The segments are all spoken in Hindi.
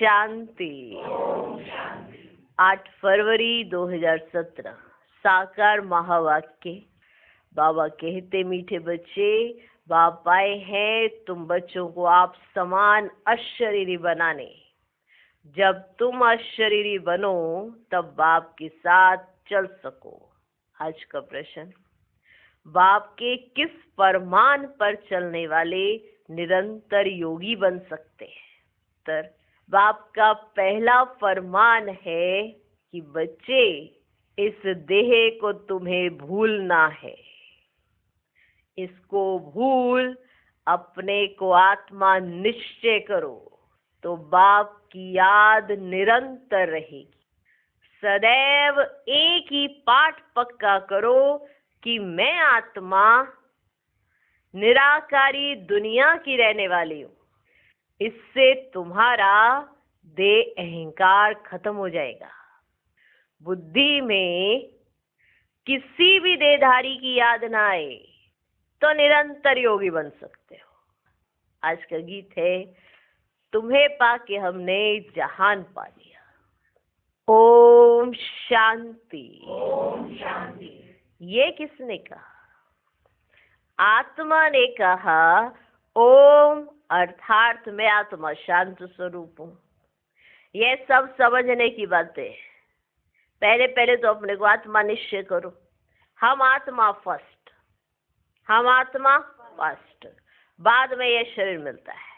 शांति। 8 फरवरी 2017 साकार महावाक्य। बाबा कहते, मीठे बच्चे, बाप आए हैं तुम बच्चों को आप समान अशरीरी बनाने। जब तुम अशरीरी बनो तब बाप के साथ चल सको। आज का प्रश्न, बाप के किस फरमान पर चलने वाले निरंतर योगी बन सकते हैं? उत्तर, बाप का पहला फरमान है कि बच्चे, इस देह को तुम्हें भूलना है। इसको भूल अपने को आत्मा निश्चय करो तो बाप की याद निरंतर रहेगी। सदैव एक ही पाठ पक्का करो कि मैं आत्मा निराकारी दुनिया की रहने वाली हूँ। इससे तुम्हारा देह अहंकार खत्म हो जाएगा। बुद्धि में किसी भी देहधारी की याद ना आए तो निरंतर योगी बन सकते हो। आज का गीत है, तुम्हें पाके हमने जहान पा लिया। ओम शांति। ओम शांति। ये किसने कहा? आत्मा ने कहा। ओम अर्थात मैं आत्मा शांत स्वरूप हूँ। ये सब समझने की बातें। पहले तो अपने को आत्मा निश्चय करो। हम आत्मा फर्स्ट, हम आत्मा फर्स्ट, बाद में यह शरीर मिलता है।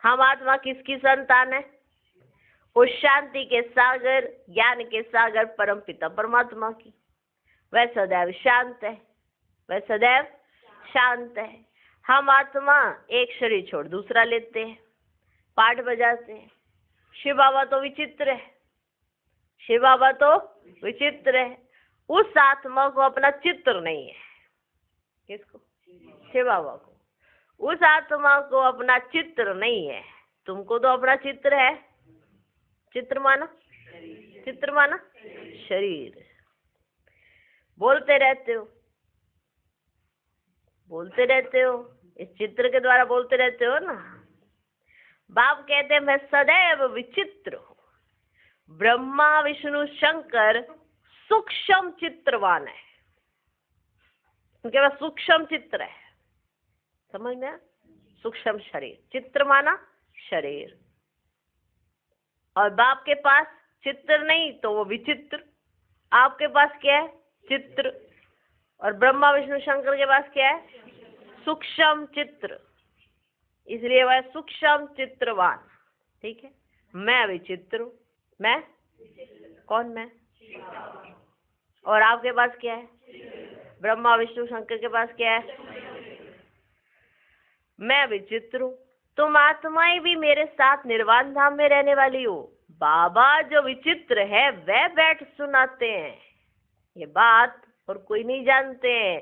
हम आत्मा किसकी संतान है? उस शांति के सागर, ज्ञान के सागर परम पिता परमात्मा की। वह सदैव शांत है, वह सदैव शांत है। हम आत्मा एक शरीर छोड़ दूसरा लेते हैं, पाठ बजाते हैं। शिव बाबा तो विचित्र है, शिव बाबा तो विचित्र है। उस आत्मा को अपना चित्र नहीं है। किसको? शिव बाबा को। उस आत्मा को अपना चित्र नहीं है। तुमको तो अपना चित्र है। चित्र माना, चित्र माना शरीर। बोलते रहते हो, बोलते रहते हो, इस चित्र के द्वारा बोलते रहते हो ना। बाप कहते हैं मैं सदैव विचित्र हूँ। ब्रह्मा विष्णु शंकर सूक्ष्म चित्रवान है। उनके पास सूक्ष्म चित्र है। समझ में? सूक्ष्म शरीर, चित्र माना शरीर। और बाप के पास चित्र नहीं तो वो विचित्र। आपके पास क्या है? चित्र। और ब्रह्मा विष्णु शंकर के पास क्या है? सूक्ष्म चित्र। इसलिए वह सूक्ष्म चित्रवान। ठीक है। मैं विचित्र हूँ। मैं कौन? मैं। और आपके पास क्या है? ब्रह्मा विष्णु शंकर के पास क्या है? मैं विचित्र हूँ। तुम आत्माएं भी मेरे साथ निर्वाण धाम में रहने वाली हो। बाबा जो विचित्र है वह बैठ सुनाते हैं ये बात, और कोई नहीं जानते हैं।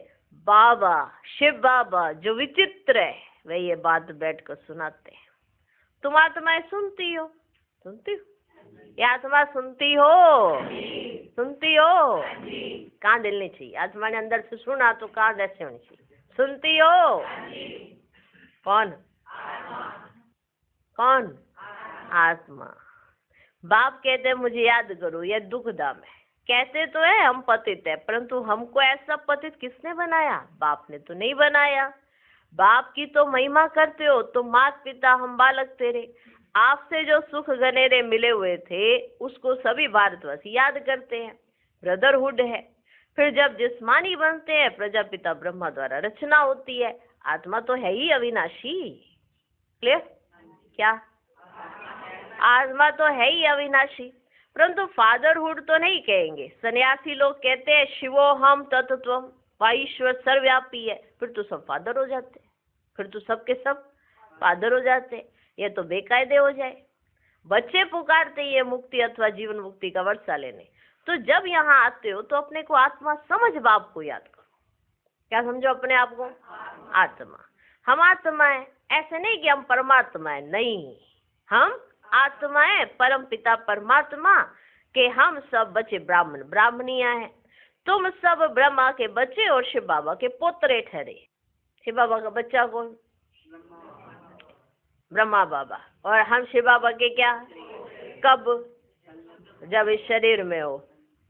बाबा, शिव बाबा जो विचित्र है वह ये बात बैठ कर सुनाते हैं। तुम आत्माएं सुनती हो? सुनती हो? ये आत्मा सुनती हो? सुनती हो? कहाँ दिलनी चाहिए? आत्मा ने अंदर से सुना तो कहाँ ऐसे होनी चाहिए? सुनती हो? कौन? कौन? आत्मा। बाप कहते हैं मुझे याद करो, यह दुख धाम है। कहते तो है हम पतित है, परंतु हमको ऐसा पतित किसने बनाया? बाप ने तो नहीं बनाया। बाप की तो महिमा करते हो। तुम माता पिता, हम बालक तेरे। आपसे जो सुख गनेरे मिले हुए थे उसको सभी भारतवासी याद करते हैं। ब्रदरहुड है। फिर जब जिस्मानी बनते हैं, प्रजापिता ब्रह्मा द्वारा रचना होती है। आत्मा तो है ही अविनाशी। क्लियर? क्या? आत्मा तो है ही अविनाशी, परंतु फादरहुड तो नहीं कहेंगे। सन्यासी लोग कहते हैं शिवो हम तत्त्वम, ईश्वर सर्वव्यापी है। फिर तो सब फादर हो जाते, फिर तो सबके सब फादर हो जाते। ये तो बेकायदे हो जाए। बच्चे पुकारते ये मुक्ति अथवा जीवन मुक्ति का वर्षा लेने। तो जब यहाँ आते हो तो अपने को आत्मा समझ बाप को याद करो। क्या समझो अपने आप को? आत्मा। हम आत्मा है। ऐसे नहीं कि हम परमात्मा है, नहीं। हम आत्मा है, परम पिता परमात्मा के हम सब बच्चे ब्राह्मण ब्राह्मणियां हैं। तुम सब ब्रह्मा के बच्चे और शिव बाबा के पोतरे ठहरे। शिव बाबा का बच्चा कौन? ब्रह्मा बाबा। और हम शिव बाबा के क्या? कब? जब इस शरीर में हो,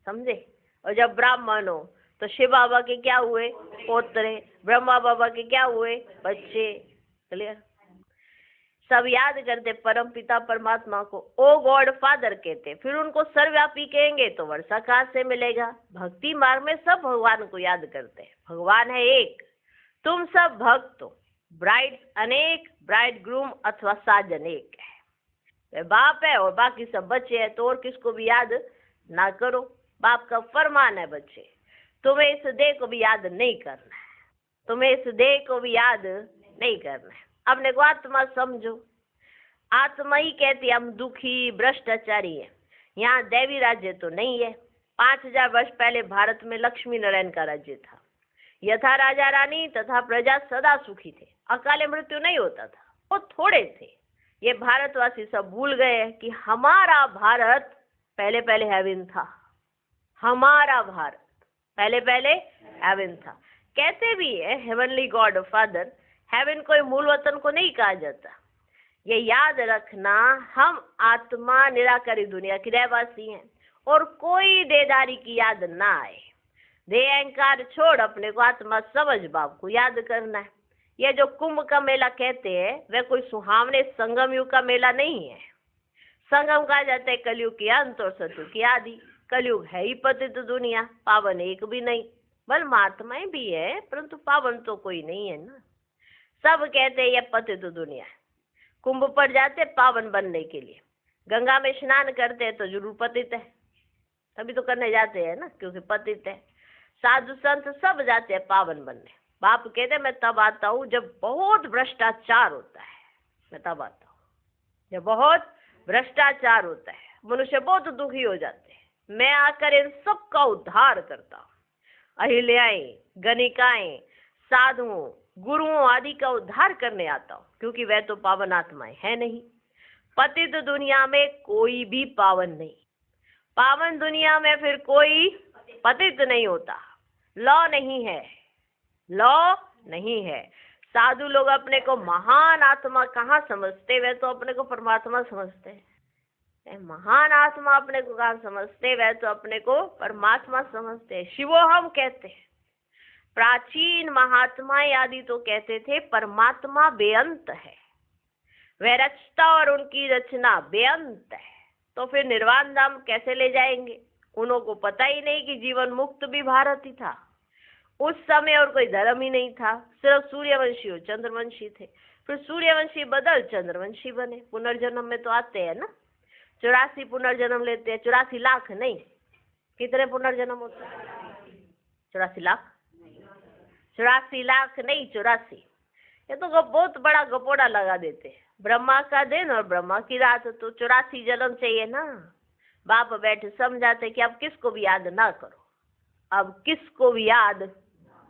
समझे? और जब ब्राह्मण हो तो शिव बाबा के क्या हुए? पोतरे। ब्रह्मा बाबा के क्या हुए? बच्चे। क्लियर? सब याद करते परम पिता परमात्मा को ओ गॉड फादर कहते। फिर उनको सर्वव्यापी कहेंगे तो वर्षा कहाँ से मिलेगा? भक्ति मार्ग में सब भगवान को याद करते हैं। भगवान है एक, तुम सब भक्त हो। ब्राइड अनेक, ब्राइड ग्रूम अथवा साजन एक है। वे बाप है और बाकी सब बच्चे हैं, तो और किसको भी याद ना करो। बाप का फरमान है बच्चे, तुम्हें इस देह को भी याद नहीं करना है, तुम्हें इस देह को भी याद नहीं करना है। अपने को आत्मा समझो। आत्मा ही कहती है हम दुखी भ्रष्टाचारी है। यहाँ दैवी राज्य तो नहीं है। 5000 वर्ष पहले भारत में लक्ष्मी नारायण का राज्य था। यथा राजा रानी तथा प्रजा सदा सुखी थे। अकाले मृत्यु नहीं होता था, वो थोड़े थे। ये भारतवासी सब भूल गए कि हमारा भारत पहले पहले हेवन था। हमारा भारत पहले पहले हेवन था। कहते भी है हेवनली गॉड फादर। हेवन कोई मूल वतन को नहीं कहा जाता। ये याद रखना, हम आत्मा निराकारी दुनिया की रहवासी हैं और कोई देदारी की याद ना आए। देह अहंकार छोड़ अपने को आत्मा समझ बाप को याद करना है। यह जो कुंभ का मेला कहते हैं वह कोई सुहावने संगम युग का मेला नहीं है। संगम कहा जाता है कलयुग की अंत और सतयुग की आदि। कलयुग है ही पतित दुनिया, पावन एक भी नहीं। बल महात्माएं भी है परंतु पावन तो कोई नहीं है ना। सब कहते हैं यह पतित दुनिया है। कुंभ पर जाते पावन बनने के लिए, गंगा में स्नान करते हैं तो जरूर पतित है, तभी तो करने जाते हैं ना, क्योंकि पतित है। साधु संत सब जाते हैं पावन बनने। बाप कहते मैं तब आता हूँ जब बहुत भ्रष्टाचार होता है। मैं तब आता हूँ जब बहुत भ्रष्टाचार होता है, मनुष्य बहुत दुखी हो जाते हैं। मैं आकर इन सब का उद्धार करता हूँ। अहिल्याएं, गणिकाएं, साधुओं, गुरुओं आदि का उद्धार करने आता हूँ, क्योंकि वह तो पावन आत्माएं है नहीं। पतित दुनिया में कोई भी पावन नहीं। पावन दुनिया में फिर कोई पतित नहीं होता। लॉ नहीं है, लॉ नहीं है। साधु लोग अपने को महान आत्मा कहाँ समझते? वे तो अपने को परमात्मा समझते हैं। महान आत्मा अपने को कहाँ समझते? वह तो अपने को परमात्मा समझते हैं। शिवोहम कहते हैं। प्राचीन महात्माएं आदि तो कहते थे परमात्मा बेअंत है, वह रचता और उनकी रचना बेअंत है। तो फिर निर्वाण धाम कैसे ले जाएंगे? उनको पता ही नहीं कि जीवन मुक्त भी भारत ही था उस समय, और कोई धर्म ही नहीं था। सिर्फ सूर्यवंशी और चंद्रवंशी थे। फिर सूर्यवंशी बदल चंद्रवंशी बने। पुनर्जन्म में तो आते हैं ना, 84 पुनर्जन्म लेते हैं। 84 लाख नहीं, कितने पुनर्जन्म होते हैं? 84 लाख? 84 लाख नहीं, 84। ये तो बहुत बड़ा गपोड़ा लगा देते हैं। ब्रह्मा का दिन और ब्रह्मा की रात, तो 84 जन्म चाहिए ना। बाप बैठे समझाते कि अब किसको भी याद ना करो, अब किसको भी याद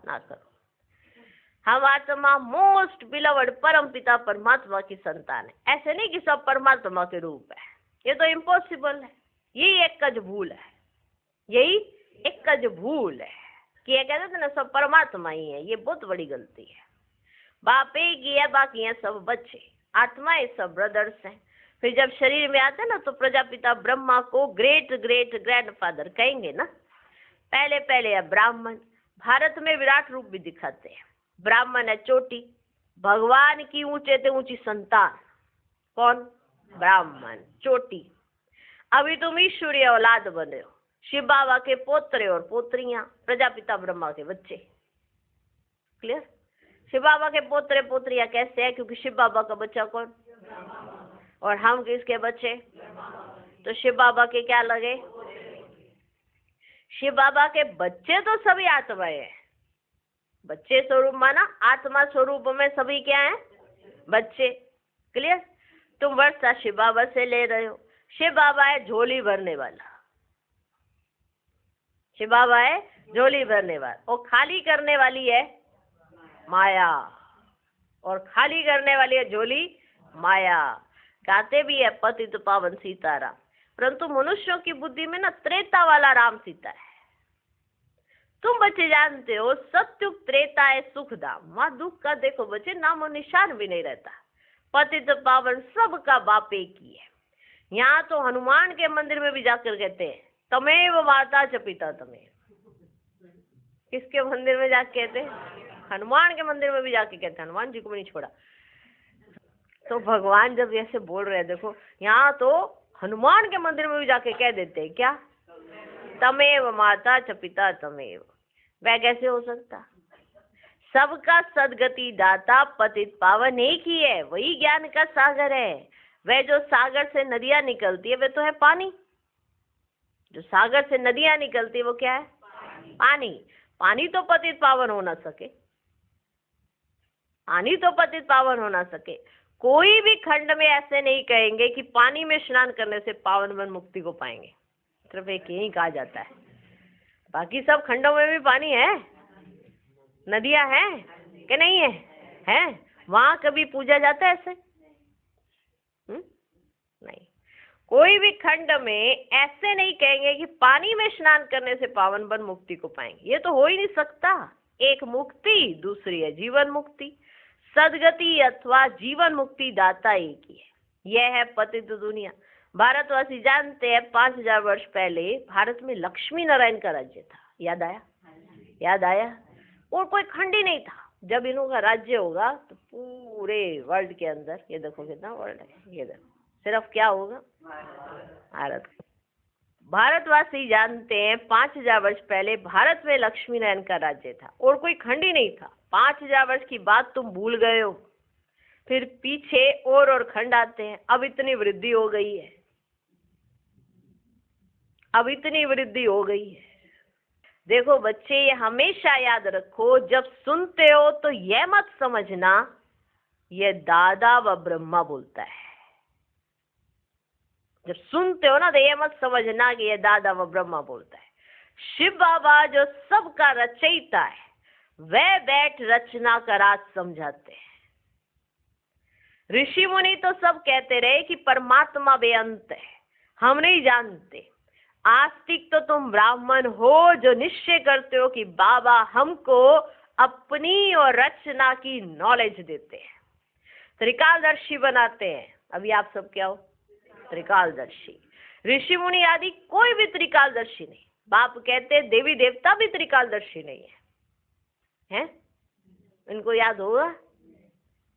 ना करो। हम आत्मा मोस्ट बिलवड परम पिता परमात्मा की संतान है। ऐसे नहीं कि सब परमात्मा के रूप है, ये तो इम्पॉसिबल है। यही एक कज भूल है, यही एक कज भूल है कि ये कहते थे ना सब परमात्मा ही है। ये बहुत बड़ी गलती है। बाप एक ही है, बाकी है सब बच्चे। आत्माएं सब ब्रदर्स हैं। फिर जब शरीर में आते हैं ना तो प्रजापिता ब्रह्मा को ग्रेट ग्रेट ग्रैंडफादर कहेंगे ना। पहले पहले है ब्राह्मण। भारत में विराट रूप भी दिखाते हैं। ब्राह्मण है चोटी, भगवान की ऊंचे से ऊंची संतान। कौन? ब्राह्मण, चोटी। अभी तुम ईश्वरीय औलाद बने हो, शिव बाबा के पोत्रे और पोत्रियां, प्रजापिता ब्रह्मा के बच्चे। क्लियर? शिव बाबा के पोत्रे पोत्रियां कैसे है? क्योंकि शिव बाबा का बच्चा कौन? और हम किसके बच्चे? तो शिव बाबा के क्या लगे? शिव बाबा के बच्चे तो सभी आत्माएं हैं। बच्चे स्वरूप माना आत्मा स्वरूप में सभी क्या है? बच्चे। क्लियर? तुम वर्षा शिव बाबा से ले रहे हो। शिव बाबा है झोली भरने वाला। शिव बाबा है झोली भरने वाला, और खाली करने वाली है माया, और खाली करने वाली है झोली माया। गाते भी है पतित पावन सीताराम, परंतु मनुष्यों की बुद्धि में ना त्रेता वाला राम सीता है। तुम बच्चे जानते हो सत्युग त्रेता है सुखधाम, वहां दुख का देखो बच्चे नामो निशान भी नहीं रहता। पतित पावन सबका बाप एक ही है। यहाँ तो हनुमान के मंदिर में भी जाकर कहते हैं तमेव माता च पिता तमेव। किसके मंदिर में जाके कहते हैं? हनुमान के मंदिर में भी जाके कहते हैं, हनुमान जी को भी नहीं छोड़ा। तो भगवान जब ऐसे बोल रहे हैं, देखो यहाँ तो हनुमान के मंदिर में भी जाके कह देते हैं क्या? तमेव माता च पिता तमेव। वह कैसे हो सकता? सबका सदगति दाता पतित पावन एक ही है, वही ज्ञान का सागर है। वह जो सागर से नदियां निकलती है वह तो है पानी। जो सागर से नदियां निकलती है वो क्या है? पानी। पानी तो पतित पावन हो ना सके, पानी तो पतित पावन हो ना सके। कोई भी खंड में ऐसे नहीं कहेंगे कि पानी में स्नान करने से पावन बन मुक्ति को पाएंगे, सिर्फ एक यही कहा जाता है। बाकी सब खंडों में भी पानी है, नदियां हैं कि नहीं है? हैं? वहां कभी पूजा जाता है ऐसे? नहीं। कोई भी खंड में ऐसे नहीं कहेंगे कि पानी में स्नान करने से पावन बन मुक्ति को पाएंगे, ये तो हो ही नहीं सकता। एक मुक्ति, दूसरी है जीवन मुक्ति। सदगति अथवा जीवन मुक्ति दाता एक ही है, यह है पतित दुनिया। भारतवासी जानते हैं 5000 वर्ष पहले भारत में लक्ष्मी नारायण का राज्य था। याद आया? याद आया? और कोई खंड ही नहीं था। जब इन्हों का राज्य होगा तो पूरे वर्ल्ड के अंदर, ये देखो कितना वर्ल्ड है, ये देखो सिर्फ क्या होगा? भारत। भारतवासी जानते हैं 5000 वर्ष पहले भारत में लक्ष्मी नारायण का राज्य था और कोई खंड ही नहीं था। 5000 वर्ष की बात तुम भूल गए हो, फिर पीछे और खंड आते हैं। अब इतनी वृद्धि हो गई है, अब इतनी वृद्धि हो गई है। देखो बच्चे, ये हमेशा याद रखो, जब सुनते हो तो यह मत समझना ये दादा व ब्रह्मा बोलता है। जब सुनते हो ना तो ये मत समझना कि ये दादा व ब्रह्मा बोलता है। शिव बाबा जो सबका रचयिता है वह बैठ रचना का राज समझाते हैं। ऋषि मुनि तो सब कहते रहे कि परमात्मा बेअंत है, हम नहीं जानते। आस्तिक तो तुम ब्राह्मण हो जो निश्चय करते हो कि बाबा हमको अपनी और रचना की नॉलेज देते हैं, त्रिकालदर्शी बनाते हैं। अभी आप सब क्या हो? त्रिकालदर्शी। ऋषि मुनि आदि कोई भी त्रिकालदर्शी नहीं। बाप कहते देवी देवता भी त्रिकालदर्शी नहीं है, हैं? इनको याद होगा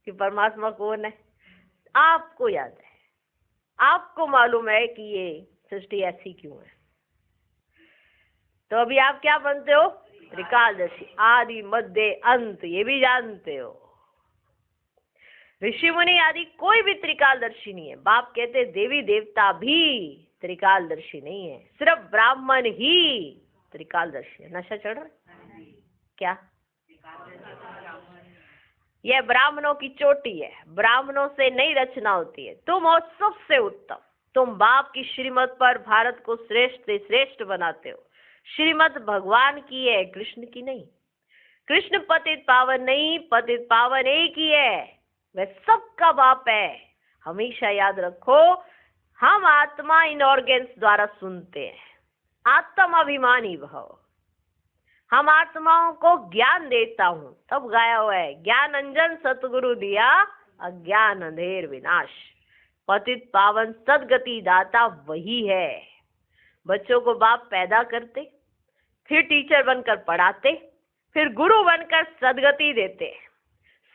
कि परमात्मा कौन है? आपको याद है, आपको मालूम है कि ये सृष्टि ऐसी क्यों है। तो अभी आप क्या बनते हो? त्रिकालदर्शी। आदि मध्य अंत ये भी जानते हो। ऋषि मुनि आदि कोई भी त्रिकालदर्शी नहीं है। बाप कहते देवी देवता भी त्रिकालदर्शी नहीं है, सिर्फ ब्राह्मण ही त्रिकालदर्शी है। नशा चढ़ रहा? क्या? यह ब्राह्मणों की चोटी है, ब्राह्मणों से नई रचना होती है। तुम हो सबसे उत्तम। तुम बाप की श्रीमत पर भारत को श्रेष्ठ से श्रेष्ठ बनाते हो। श्रीमत भगवान की है, कृष्ण की नहीं। कृष्ण पतित पावन नहीं, पतित पावन एक ही है, वह सबका बाप है। हमेशा याद रखो, हम आत्मा इन ऑर्गेन्स द्वारा सुनते हैं। आत्म अभिमानी भव। हम आत्माओं को ज्ञान देता हूँ, तब गाया हुआ है ज्ञान अंजन सतगुरु दिया, अज्ञान अंधेर विनाश। पतित पावन सदगति दाता वही है। बच्चों को बाप पैदा करते, फिर टीचर बनकर पढ़ाते, फिर गुरु बनकर सदगति देते।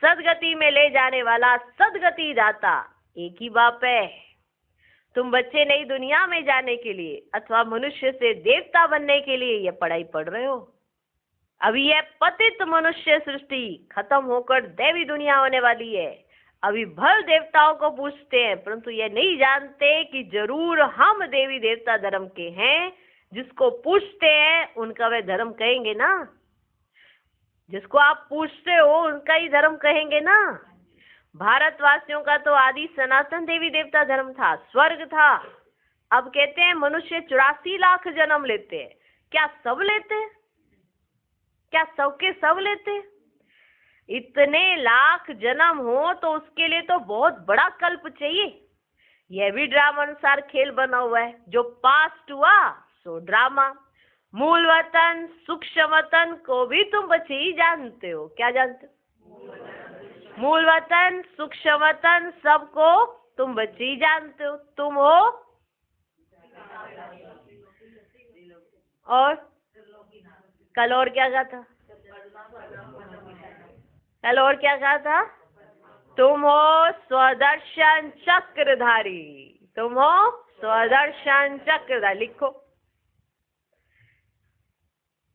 सदगति में ले जाने वाला सदगति दाता एक ही बाप है। तुम बच्चे नई दुनिया में जाने के लिए अथवा मनुष्य से देवता बनने के लिए ये पढ़ाई पढ़ रहे हो। अभी यह पतित मनुष्य सृष्टि खत्म होकर दैवी दुनिया होने वाली है। अभी भल देवताओं को पूछते हैं, परंतु ये नहीं जानते कि जरूर हम देवी देवता धर्म के हैं। जिसको पूछते हैं उनका वे धर्म कहेंगे ना, जिसको आप पूछते हो उनका ही धर्म कहेंगे ना। भारतवासियों का तो आदि सनातन देवी देवता धर्म था, स्वर्ग था। अब कहते हैं मनुष्य 84 लाख जन्म लेते हैं। क्या सब लेते हैं? क्या सबके सब लेते हैं? इतने लाख जन्म हो तो उसके लिए तो बहुत बड़ा कल्प चाहिए। यह भी ड्रामा अनुसार खेल बना हुआ है। जो पास्ट हुआ सो ड्रामा। मूल वतन सूक्ष्म वतन को भी तुम बच्चे ही जानते हो। क्या जानते हो? मूल वतन, सूक्ष्म वतन, सबको तुम बच्चे ही जानते हो। तुम हो और कल और क्या कहा था? कल और क्या कहा था? तुम हो स्वदर्शन चक्रधारी। तुम हो स्वदर्शन चक्रधारी। लिखो,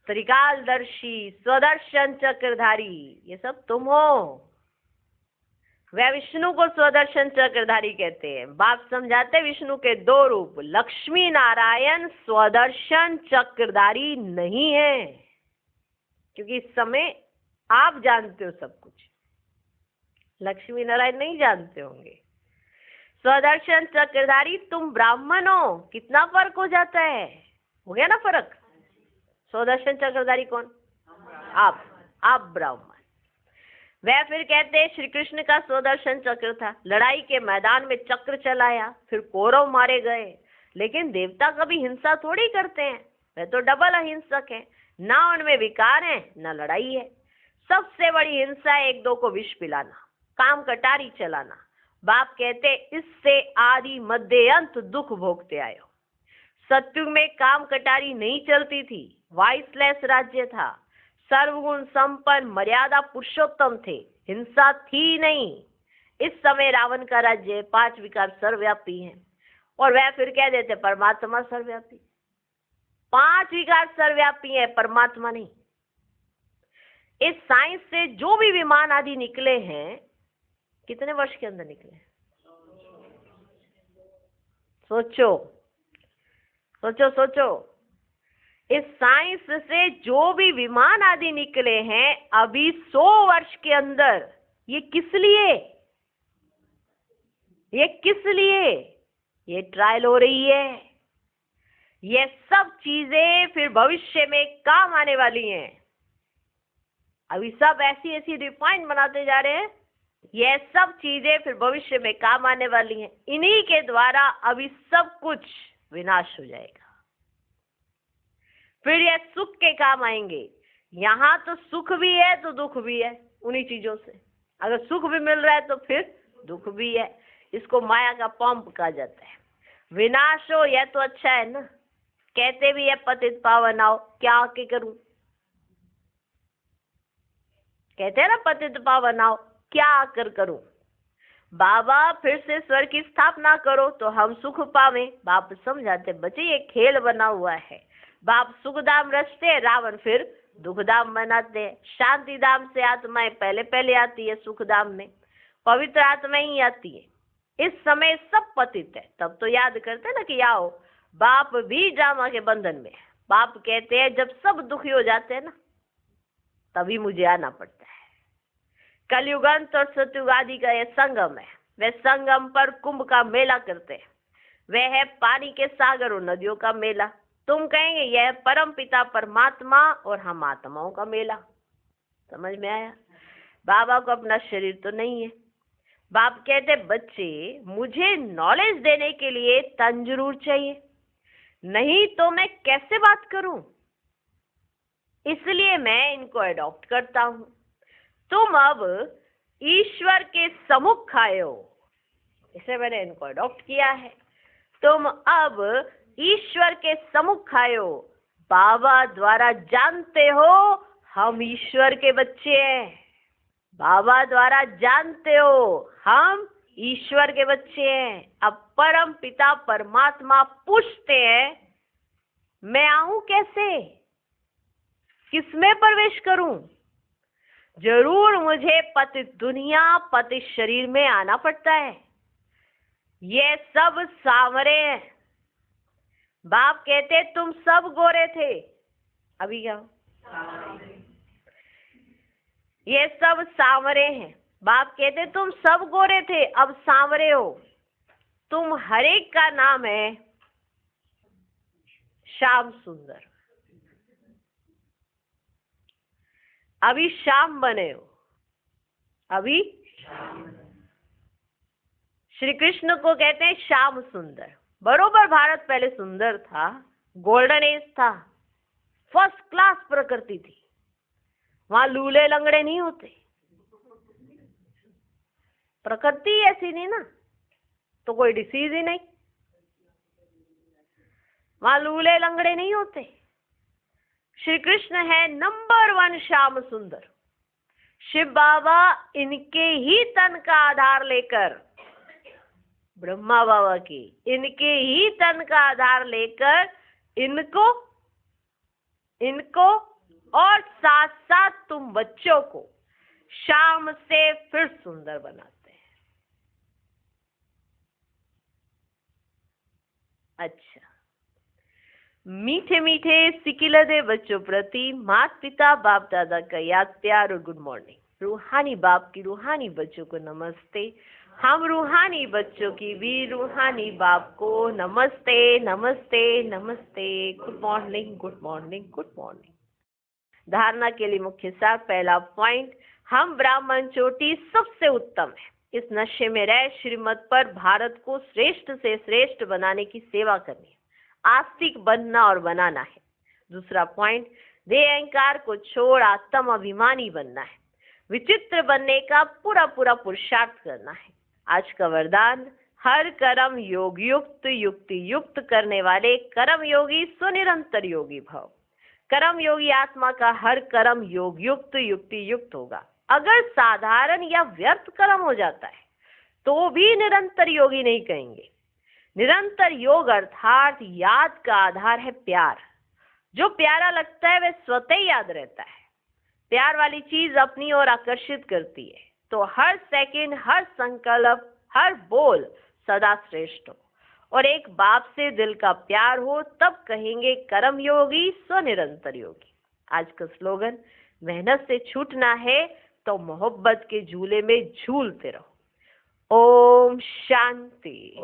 त्रिकालदर्शी, स्वदर्शन चक्रधारी, ये सब तुम हो। वह विष्णु को स्वदर्शन चक्रधारी कहते हैं। बाप समझाते विष्णु के दो रूप, लक्ष्मी नारायण स्वदर्शन चक्रधारी नहीं है, क्योंकि इस समय आप जानते हो सब कुछ, लक्ष्मी नारायण नहीं जानते होंगे। स्वदर्शन चक्रधारी तुम ब्राह्मण हो। कितना फर्क हो जाता है? हो गया ना फर्क? स्वदर्शन चक्रधारी कौन? आप ब्राह्मण। वह फिर कहते हैं श्री कृष्ण का स्वदर्शन चक्र था। लड़ाई के मैदान में चक्र चलाया, फिर कौरव मारे गए। लेकिन देवता कभी हिंसा थोड़ी करते हैं, वह तो डबल अहिंसक है। ना उनमें विकार है, ना लड़ाई है। सबसे बड़ी हिंसा है एक दो को विष पिलाना, काम कटारी चलाना। बाप कहते इससे आदि मध्य अंत दुख भोगते आए हो। सत्युग में काम कटारी नहीं चलती थी, वाइसलेस राज्य था, सर्वगुण संपन्न मर्यादा पुरुषोत्तम थे, हिंसा थी नहीं। इस समय रावण का राज्य 5 विकार सर्वव्यापी है, और वह फिर कह देते परमात्मा सर्वव्यापी। 5 विकार सर्वव्यापी है, परमात्मा नहीं। इस साइंस से जो भी विमान आदि निकले हैं, कितने वर्ष के अंदर निकले? सोचो सोचो सोचो। इस साइंस से जो भी विमान आदि निकले हैं अभी 100 वर्ष के अंदर, ये किस लिए? ये किस लिए? ये ट्रायल हो रही है। ये सब चीजें फिर भविष्य में काम आने वाली हैं। अभी सब ऐसी ऐसी रिफाइन बनाते जा रहे हैं, ये सब चीजें फिर भविष्य में काम आने वाली हैं। इन्हीं के द्वारा अभी सब कुछ विनाश हो जाएगा, फिर ये सुख के काम आएंगे। यहाँ तो सुख भी है तो दुख भी है उन्हीं चीजों से। अगर सुख भी मिल रहा है तो फिर दुख भी है। इसको माया का पंप कहा जाता है। विनाश हो यह तो अच्छा है ना। कहते भी है पतित पावन आओ, क्या आके करूं? कहते हैं ना पतित पावन आओ, क्या आकर करूं? बाबा फिर से स्वर्ग की स्थापना करो तो हम सुख पावे। बाप समझाते बच्चे ये खेल बना हुआ है। बाप सुखधाम रचते, रावण फिर दुखधाम बनाते हैं। शांति धाम से आत्माएं पहले पहले आती है, सुखधाम में पवित्र आत्मा ही आती है। इस समय सब पतित है, तब तो याद करते ना कि आओ। बाप भी ड्रामा के बंधन में। बाप कहते हैं जब सब दुखी हो जाते हैं ना, तभी मुझे आना पड़ता है। कलयुगंत और सतयुग आदि का यह संगम है। वे संगम पर कुंभ का मेला करते हैं। वह है पानी के सागर और नदियों का मेला। तुम कहेंगे यह परम पिता परमात्मा और हम आत्माओं का मेला। समझ में आया? बाबा को अपना शरीर तो नहीं है। बाप कहते बच्चे मुझे नॉलेज देने के लिए तन जरूर चाहिए, नहीं तो मैं कैसे बात करूं? इसलिए मैं इनको अडॉप्ट करता हूं। तुम अब ईश्वर के सम्मुख आए हो, इसे मैंने इनको अडॉप्ट किया है। तुम अब ईश्वर के सम्मुख आए हो। बाबा द्वारा जानते हो हम ईश्वर के बच्चे हैं। बाबा द्वारा जानते हो हम ईश्वर के बच्चे हैं। अब परम पिता परमात्मा पूछते हैं मैं आऊं कैसे, किसमें प्रवेश करूं? जरूर मुझे पतित दुनिया पतित शरीर में आना पड़ता है। ये सब सांवरे हैं। बाप कहते तुम सब गोरे थे, अभी क्या? ये सब सांवरे हैं। बाप कहते तुम सब गोरे थे, अब सांवरे हो। तुम हरेक का नाम है श्याम सुंदर। अभी श्याम बने हो। अभी श्री कृष्ण को कहते हैं श्याम सुंदर। बरोबर भारत पहले सुंदर था, गोल्डन एज था, फर्स्ट क्लास प्रकृति थी। वहां लूले लंगड़े नहीं होते। प्रकृति ऐसी नहीं ना, तो कोई डिसीज ही नहीं, वहां लूले लंगड़े नहीं होते। श्री कृष्ण है नंबर 1 श्याम सुंदर। शिव बाबा इनके ही तन का आधार लेकर, ब्रह्मा बाबा की इनके ही तन का आधार लेकर इनको और साथ साथ तुम बच्चों को शाम से फिर सुंदर बनाते हैं। अच्छा, मीठे मीठे सिकिलदे बच्चों प्रति माता पिता बाप दादा का याद प्यार और गुड मॉर्निंग। रूहानी बाप की रूहानी बच्चों को नमस्ते। हम रूहानी बच्चों की भी रूहानी बाप को नमस्ते नमस्ते नमस्ते। Good morning good morning good morning. धारणा के लिए मुख्य सार। पहला पॉइंट, हम ब्राह्मण चोटी सबसे उत्तम है। इस नशे में रह श्रीमत पर भारत को श्रेष्ठ से श्रेष्ठ बनाने की सेवा करनी है, आस्तिक बनना और बनाना है। दूसरा पॉइंट, देह अहंकार को छोड़ आत्म अभिमानी बनना है, विचित्र बनने का पूरा पूरा पुरुषार्थ करना है। आज का वरदान, हर कर्म योग युक्त युक्ति युक्त करने वाले कर्म योगी सुनिरंतर योगी भव। कर्म योगी आत्मा का हर कर्म योग युक्त युक्ति युक्त होगा। अगर साधारण या व्यर्थ कर्म हो जाता है तो भी निरंतर योगी नहीं कहेंगे। निरंतर योग अर्थात याद का आधार है प्यार। जो प्यारा लगता है वह स्वतः ही याद रहता है। प्यार वाली चीज अपनी ओर आकर्षित करती है, तो हर सेकंड, हर संकल्प, हर बोल सदा श्रेष्ठ हो। और एक बाप से दिल का प्यार हो तब कहेंगे कर्म योगी स्वनिरंतर योगी। आज का स्लोगन, मेहनत से छूटना है तो मोहब्बत के झूले में झूलते रहो। ओम शांति।